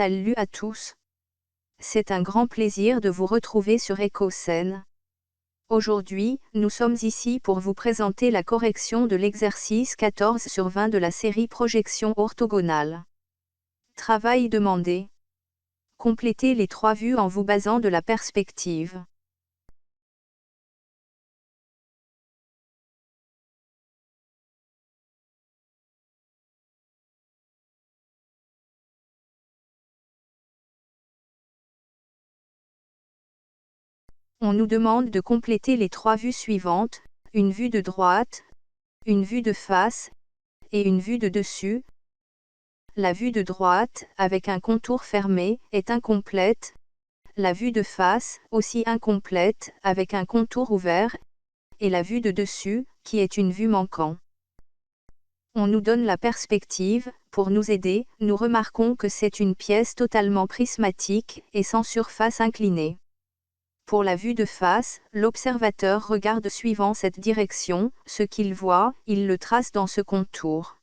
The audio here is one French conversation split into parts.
Salut à tous. C'est un grand plaisir de vous retrouver sur EcoScène. Aujourd'hui, nous sommes ici pour vous présenter la correction de l'exercice 14 sur 20 de la série Projection orthogonale. Travail demandé. Complétez les 3 vues en vous basant de la perspective. On nous demande de compléter les 3 vues suivantes, une vue de droite, une vue de face, et une vue de dessus. La vue de droite, avec un contour fermé, est incomplète. La vue de face, aussi incomplète, avec un contour ouvert, et la vue de dessus, qui est une vue manquant. On nous donne la perspective. Pour nous aider, nous remarquons que c'est une pièce totalement prismatique, et sans surface inclinée. Pour la vue de face, l'observateur regarde suivant cette direction, ce qu'il voit, il le trace dans ce contour.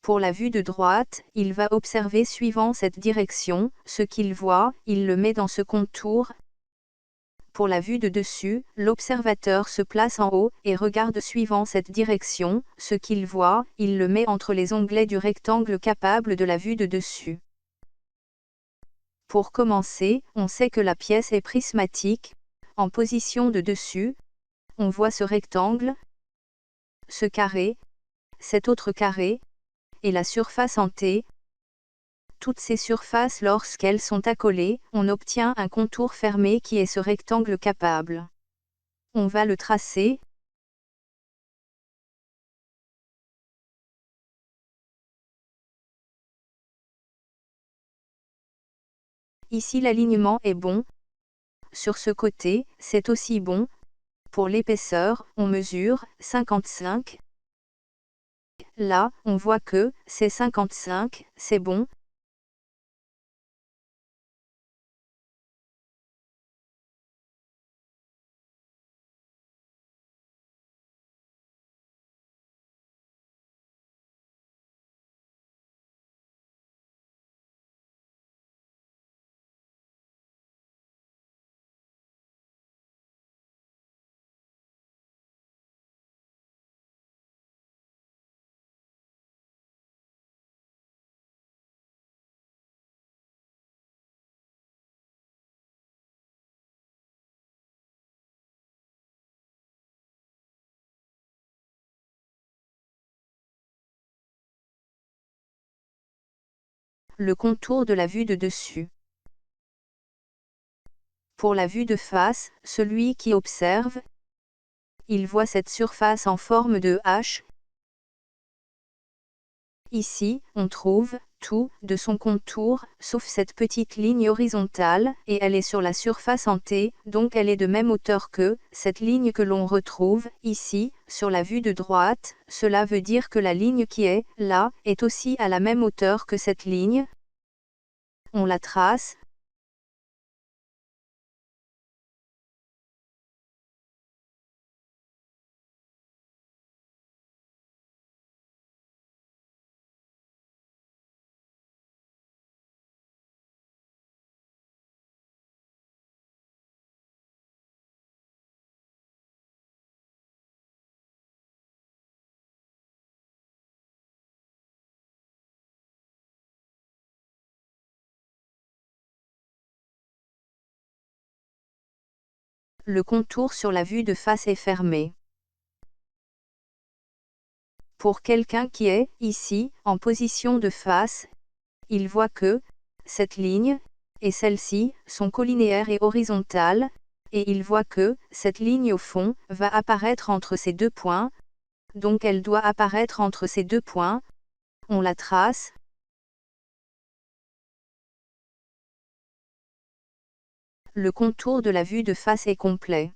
Pour la vue de droite, il va observer suivant cette direction, ce qu'il voit, il le met dans ce contour. Pour la vue de dessus, l'observateur se place en haut et regarde suivant cette direction, ce qu'il voit, il le met entre les onglets du rectangle capable de la vue de dessus. Pour commencer, on sait que la pièce est prismatique. En position de dessus, on voit ce rectangle, ce carré, cet autre carré, et la surface en T. Toutes ces surfaces, lorsqu'elles sont accolées, on obtient un contour fermé qui est ce rectangle capable. On va le tracer. Ici l'alignement est bon. Sur ce côté, c'est aussi bon. Pour l'épaisseur, on mesure 55. Là, on voit que c'est 55, c'est bon. Le contour de la vue de dessus. Pour la vue de face, celui qui observe, il voit cette surface en forme de H. Ici, on trouve tout de son contour, sauf cette petite ligne horizontale, et elle est sur la surface en T, donc elle est de même hauteur que cette ligne que l'on retrouve ici, sur la vue de droite. Cela veut dire que la ligne qui est là est aussi à la même hauteur que cette ligne. On la trace. Le contour sur la vue de face est fermé. Pour quelqu'un qui est, ici, en position de face, il voit que cette ligne et celle-ci sont collinéaires et horizontales, et il voit que cette ligne au fond va apparaître entre ces deux points, donc elle doit apparaître entre ces deux points. On la trace. Le contour de la vue de face est complet.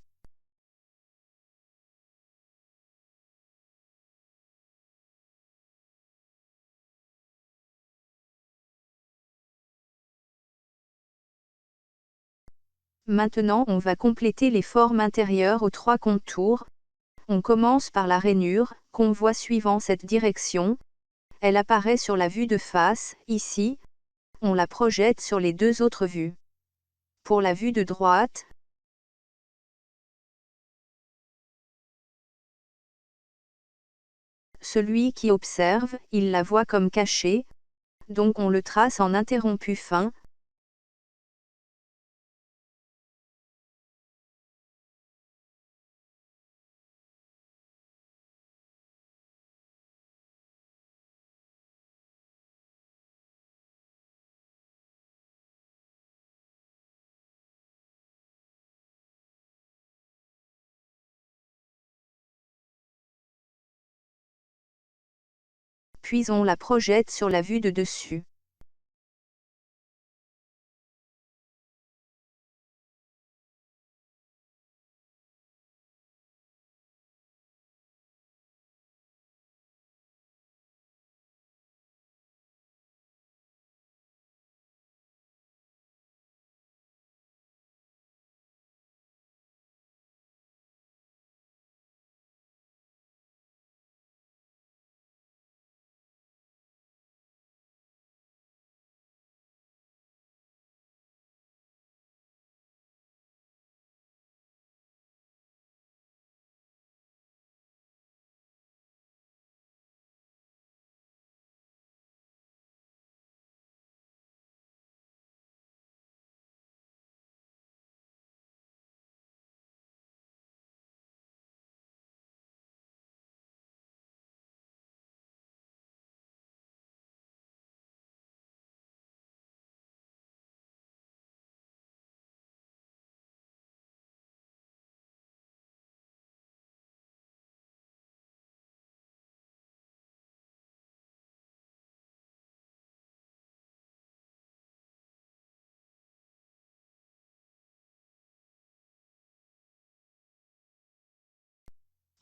Maintenant on va compléter les formes intérieures aux 3 contours. On commence par la rainure, qu'on voit suivant cette direction. Elle apparaît sur la vue de face, ici. on la projette sur les deux autres vues. Pour la vue de droite, celui qui observe, il la voit comme cachée, donc on le trace en interrompu fin. Puis on la projette sur la vue de dessus.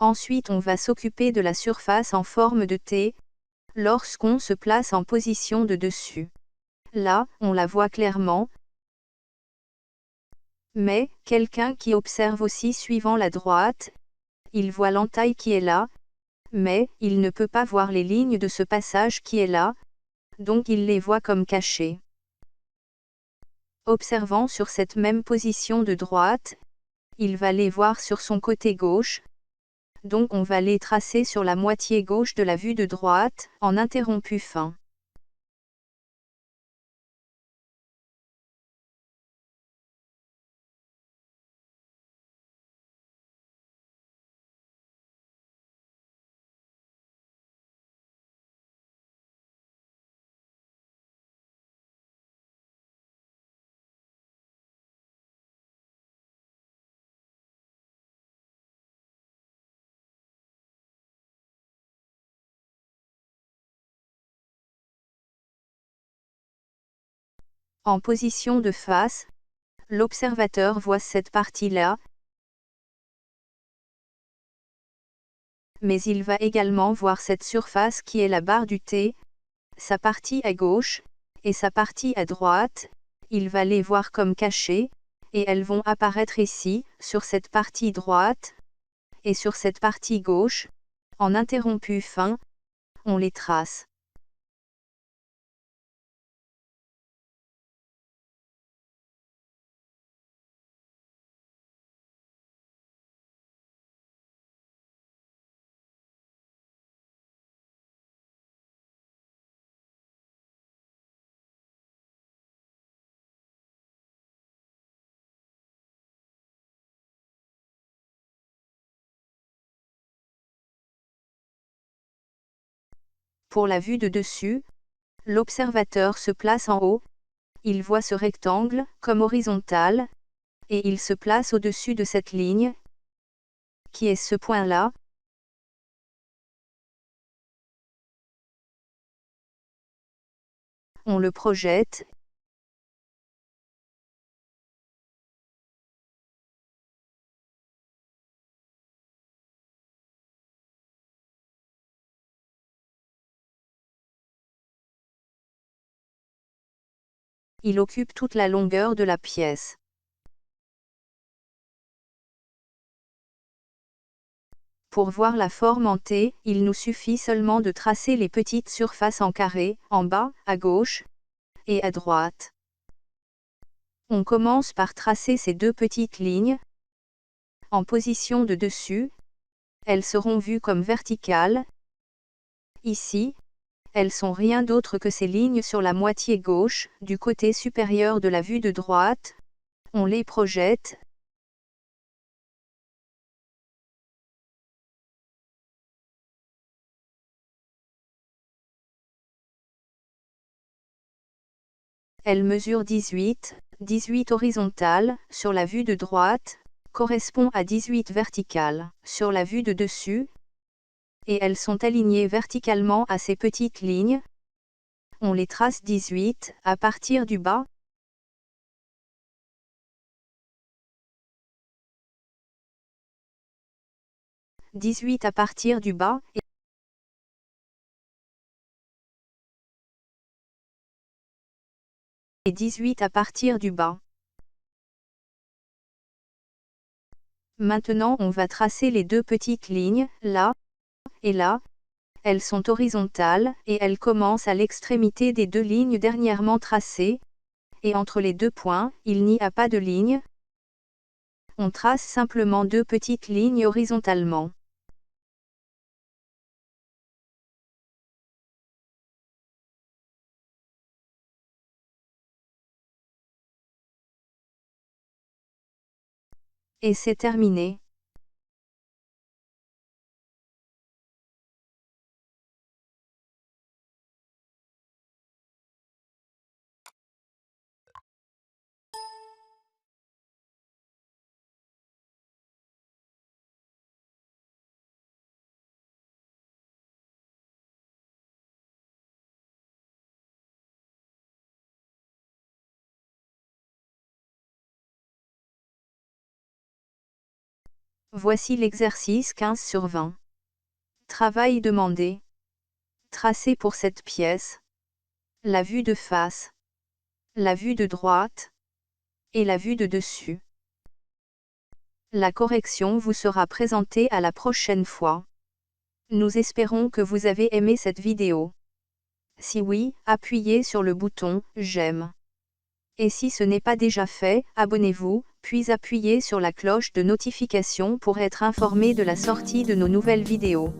Ensuite on va s'occuper de la surface en forme de T, lorsqu'on se place en position de dessus. Là, on la voit clairement. Mais, quelqu'un qui observe aussi suivant la droite, il voit l'entaille qui est là, mais, il ne peut pas voir les lignes de ce passage qui est là, donc il les voit comme cachées. Observant sur cette même position de droite, il va les voir sur son côté gauche, donc on va les tracer sur la moitié gauche de la vue de droite, en interrompu fin. En position de face, l'observateur voit cette partie-là, mais il va également voir cette surface qui est la barre du T, sa partie à gauche, et sa partie à droite, il va les voir comme cachées, et elles vont apparaître ici, sur cette partie droite, et sur cette partie gauche, en interrompu fin, on les trace. Pour la vue de dessus, l'observateur se place en haut, il voit ce rectangle, comme horizontal, et il se place au-dessus de cette ligne, qui est ce point-là. On le projette. Il occupe toute la longueur de la pièce. Pour voir la forme en T, il nous suffit seulement de tracer les petites surfaces en carré, en bas, à gauche, et à droite. On commence par tracer ces deux petites lignes. En position de dessus, elles seront vues comme verticales. Ici, elles sont rien d'autre que ces lignes sur la moitié gauche, du côté supérieur de la vue de droite. On les projette. Elles mesurent 18 horizontales, sur la vue de droite, correspond à 18 verticales, sur la vue de dessus, et elles sont alignées verticalement à ces petites lignes. On les trace 18 à partir du bas. « 18 à partir du bas et 18 à partir du bas. Maintenant on va tracer les deux petites lignes, là et là. Elles sont horizontales, et elles commencent à l'extrémité des deux lignes dernièrement tracées, et entre les deux points, il n'y a pas de ligne. On trace simplement deux petites lignes horizontalement. Et c'est terminé. Voici l'exercice 15/20. Travail demandé. Tracer pour cette pièce la vue de face, la vue de droite et la vue de dessus. La correction vous sera présentée à la prochaine fois. Nous espérons que vous avez aimé cette vidéo. Si oui, appuyez sur le bouton « J'aime ». Et si ce n'est pas déjà fait, abonnez-vous, puis appuyez sur la cloche de notification pour être informé de la sortie de nos nouvelles vidéos.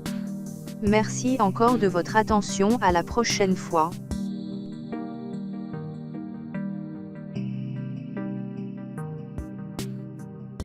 Merci encore de votre attention, à la prochaine fois.